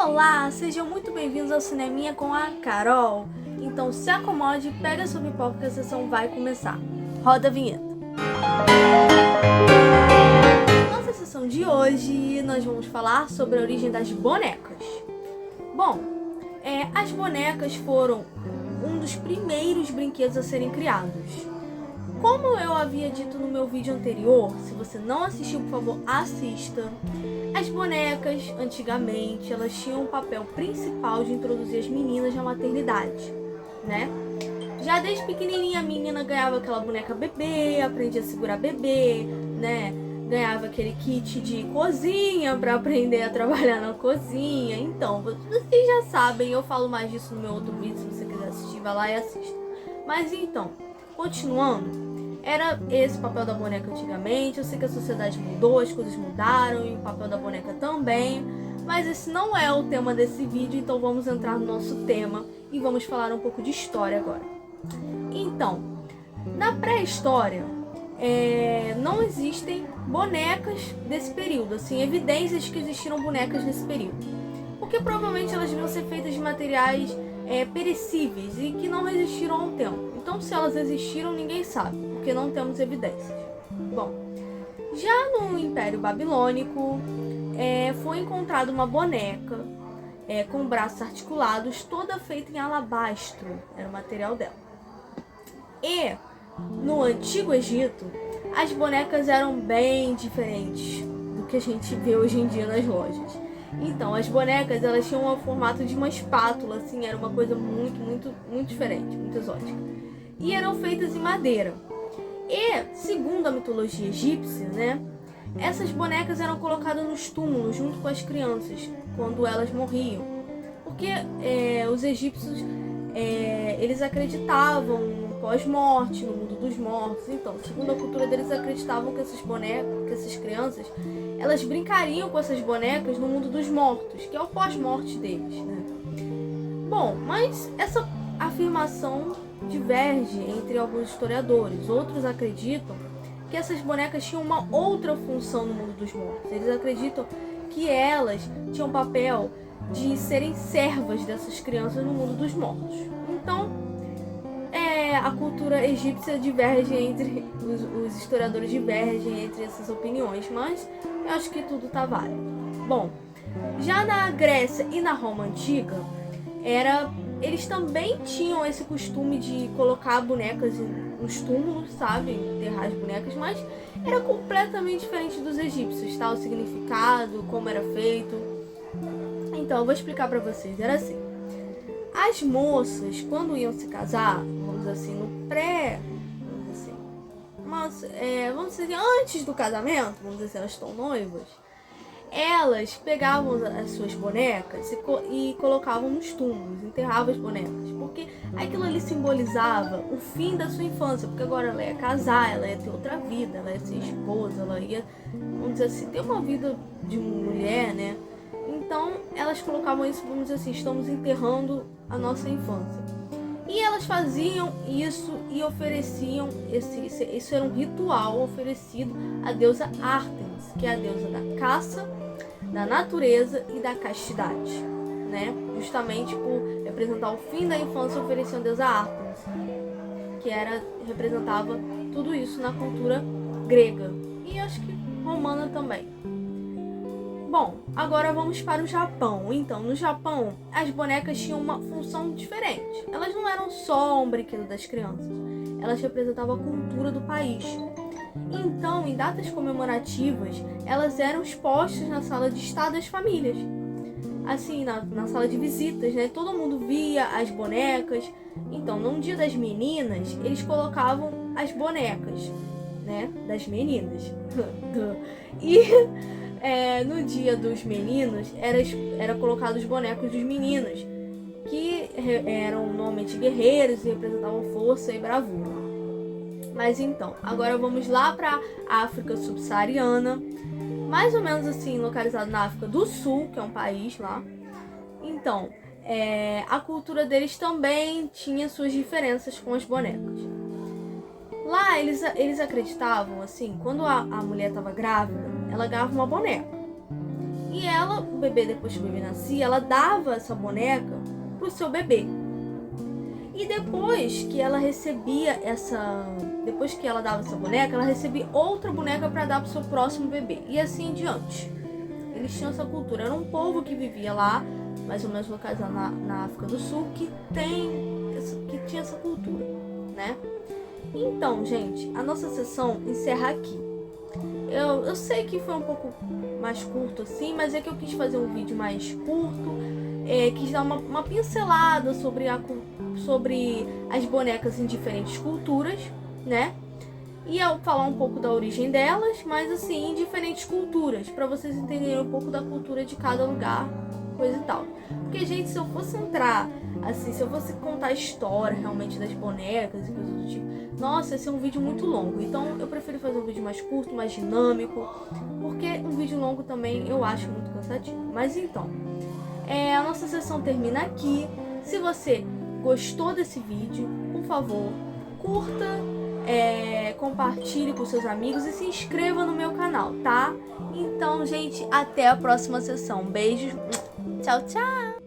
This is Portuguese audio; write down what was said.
Olá, sejam muito bem-vindos ao Cineminha com a Carol. Então se acomode, pega sua pipoca que a sessão vai começar. Roda a vinheta. Nossa sessão de hoje, nós vamos falar sobre a origem das bonecas. Bom, as bonecas foram um dos primeiros brinquedos a serem criados. Como eu havia dito no meu vídeo anterior, se você não assistiu, por favor, assista. As bonecas, antigamente, elas tinham o papel principal de introduzir as meninas na maternidade, né? Já desde pequenininha a menina ganhava aquela boneca bebê, aprendia a segurar bebê, né? Ganhava aquele kit de cozinha para aprender a trabalhar na cozinha. Então, vocês já sabem, eu falo mais disso no meu outro vídeo, se você quiser assistir, vai lá e assista. Mas então, continuando, era esse o papel da boneca antigamente. Eu sei que a sociedade mudou, as coisas mudaram e o papel da boneca também, mas esse não é o tema desse vídeo, então vamos entrar no nosso tema e vamos falar um pouco de história agora. Então, na pré-história, não existem bonecas desse período, assim, evidências de que existiram bonecas nesse período, porque provavelmente elas deviam ser feitas de materiais perecíveis e que não resistiram ao tempo. Então, se elas existiram, ninguém sabe, porque não temos evidências. Bom, já no Império Babilônico, foi encontrada uma boneca com braços articulados, toda feita em alabastro, era o material dela. E no Antigo Egito, as bonecas eram bem diferentes do que a gente vê hoje em dia nas lojas. Então, as bonecas, elas tinham o formato de uma espátula, assim, era uma coisa muito diferente, muito exótica. E eram feitas em madeira. E, segundo a mitologia egípcia, né, essas bonecas eram colocadas nos túmulos junto com as crianças, quando elas morriam. Porque os egípcios, eles acreditavam no pós-morte, no mundo dos mortos. Então, segundo a cultura deles, acreditavam que essas bonecas, que essas crianças, elas brincariam com essas bonecas no mundo dos mortos, que é o pós-morte deles, né? Bom, mas essa afirmação diverge entre alguns historiadores. Outros acreditam que essas bonecas tinham uma outra função no mundo dos mortos. Eles acreditam que elas tinham o papel de serem servas dessas crianças no mundo dos mortos. Então, a cultura egípcia diverge entre os historiadores divergem entre essas opiniões, mas eu acho que tudo tá válido. Bom, já na Grécia e na Roma antiga, eles também tinham esse costume de colocar bonecas nos túmulos, sabe, enterrar as bonecas, mas era completamente diferente dos egípcios, tá? O significado, como era feito. Então, eu vou explicar pra vocês. Era assim: as moças, quando iam se casar, vamos dizer assim, no pré, vamos dizer assim, mas, vamos dizer assim, antes do casamento, vamos dizer assim, elas estão noivas, elas pegavam as suas bonecas e colocavam nos túmulos, enterravam as bonecas, porque aquilo ali simbolizava o fim da sua infância, porque agora ela ia casar, ela ia ter outra vida, ela ia ser esposa, ela ia, vamos dizer assim, ter uma vida de mulher, né? Então, elas colocavam isso, vamos dizer assim, estamos enterrando a nossa infância. E elas faziam isso e ofereciam, isso era um ritual oferecido à deusa Ártemis, que é a deusa da caça, da natureza e da castidade, né? Justamente por representar o fim da infância, ofereciam a deusa Ártemis, que representava tudo isso na cultura grega e acho que romana também. Bom, agora vamos para o Japão. Então, no Japão, as bonecas tinham uma função diferente. Elas não eram só um brinquedo das crianças. Elas representavam a cultura do país. Então, em datas comemorativas, elas eram expostas na sala de estar das famílias. Assim, na sala de visitas, né? Todo mundo via as bonecas. Então, no dia das meninas, eles colocavam as bonecas, né? Das meninas. E no dia dos meninos, era colocado os bonecos dos meninos, que eram normalmente guerreiros e representavam força e bravura. Mas então, agora vamos lá para a África subsaariana, mais ou menos assim, localizado na África do Sul, que é um país lá. Então, a cultura deles também tinha suas diferenças com as bonecas. Lá, eles acreditavam, assim, quando a mulher estava grávida, ela ganhava uma boneca. E ela, o bebê, depois que o bebê nascia, ela dava essa boneca pro seu bebê. E depois que ela recebia depois que ela dava essa boneca, ela recebia outra boneca para dar pro seu próximo bebê. E assim em diante. Eles tinham essa cultura. Era um povo que vivia lá, mais ou menos localizado na África do Sul, que tinha essa cultura, né? Então, gente, a nossa sessão encerra aqui. Eu sei que foi um pouco mais curto assim, mas é que eu quis fazer um vídeo mais curto, quis dar uma pincelada sobre as bonecas em diferentes culturas, né? E eu falar um pouco da origem delas, mas assim, em diferentes culturas, para vocês entenderem um pouco da cultura de cada lugar, coisa e tal. Porque, gente, se eu fosse entrar, assim, se eu fosse contar a história realmente das bonecas e coisas do tipo, nossa, ia ser um vídeo muito longo. Então, eu prefiro fazer um vídeo mais curto, mais dinâmico, porque um vídeo longo também eu acho muito cansativo. Mas então, a nossa sessão termina aqui. Se você gostou desse vídeo, por favor, curta, compartilhe com seus amigos e se inscreva no meu canal, tá? Então, gente, até a próxima sessão. Beijos. Tchau, tchau!